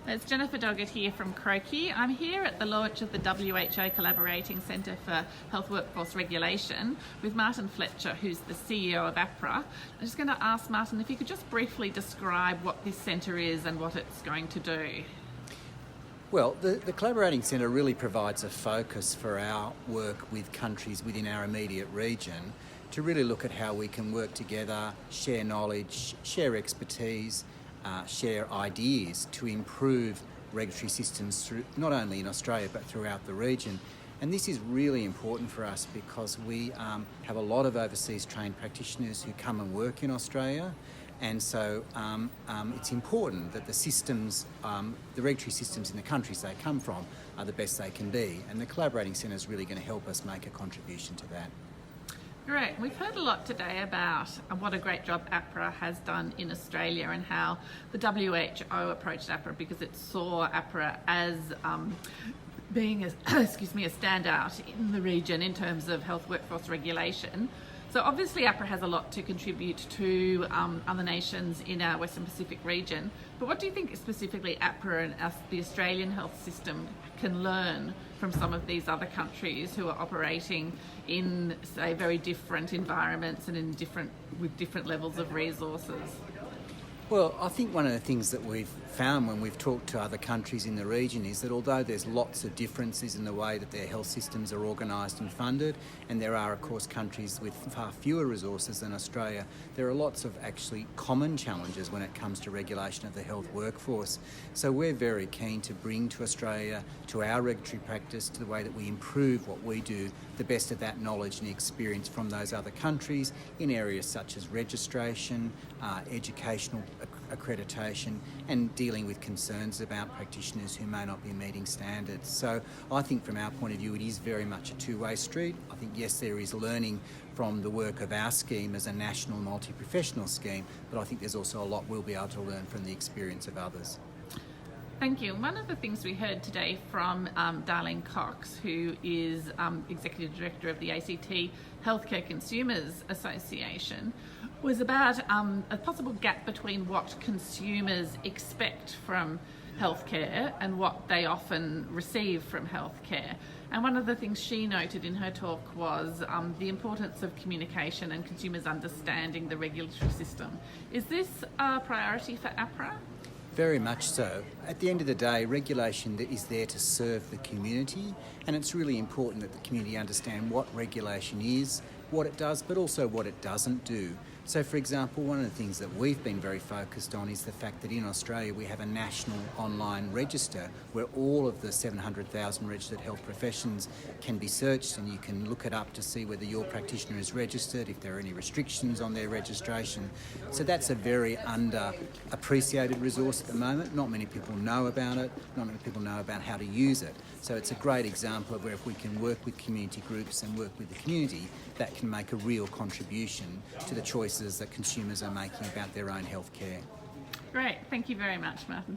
It's Jennifer Doggett here from Croaky. I'm here at the launch of the WHO Collaborating Centre for Health Workforce Regulation with Martin Fletcher, who's the CEO of AHPRA. I'm just going to ask Martin if you could just briefly describe what this centre is and what it's going to do. Well, the Collaborating Centre really provides a focus for our work with countries within our immediate region to really look at how we can work together, share knowledge, share expertise, share ideas to improve regulatory systems through, not only in Australia but throughout the region. And this is really important for us because we have a lot of overseas trained practitioners who come and work in Australia, and so it's important that the systems, the regulatory systems in the countries they come from are the best they can be, and the Collaborating Centre is really going to help us make a contribution to that. Great. We've heard a lot today about what a great job AHPRA has done in Australia and how the WHO approached AHPRA because it saw AHPRA as being a standout in the region in terms of health workforce regulation. So obviously AHPRA has a lot to contribute to other nations in our Western Pacific region, but what do you think specifically AHPRA and the Australian health system can learn from some of these other countries who are operating in, say, very different environments and with different levels of resources? Well, I think one of the things that we've found when we've talked to other countries in the region is that although there's lots of differences in the way that their health systems are organised and funded, and there are of course countries with far fewer resources than Australia, there are lots of actually common challenges when it comes to regulation of the health workforce. So we're very keen to bring to Australia, to our regulatory practice, to the way that we improve what we do, the best of that knowledge and experience from those other countries in areas such as registration, educational accreditation, and dealing with concerns about practitioners who may not be meeting standards. So I think from our point of view it is very much a two-way street. I think yes, there is learning from the work of our scheme as a national multi-professional scheme, but I think there's also a lot we'll be able to learn from the experience of others. Thank you. One of the things we heard today from Darlene Cox, who is Executive Director of the ACT Healthcare Consumers Association, was about a possible gap between what consumers expect from healthcare and what they often receive from healthcare. And one of the things she noted in her talk was the importance of communication and consumers understanding the regulatory system. Is this a priority for AHPRA? Very much so. At the end of the day, regulation is there to serve the community, and it's really important that the community understand what regulation is, what it does, but also what it doesn't do. So, for example, one of the things that we've been very focused on is the fact that in Australia we have a national online register where all of the 700,000 registered health professions can be searched, and you can look it up to see whether your practitioner is registered, if there are any restrictions on their registration. So that's a very underappreciated resource at the moment. Not many people know about it, not many people know about how to use it. So it's a great example of where if we can work with community groups and work with the community, that can make a real contribution to the choices that consumers are making about their own health care. Great, thank you very much, Martin.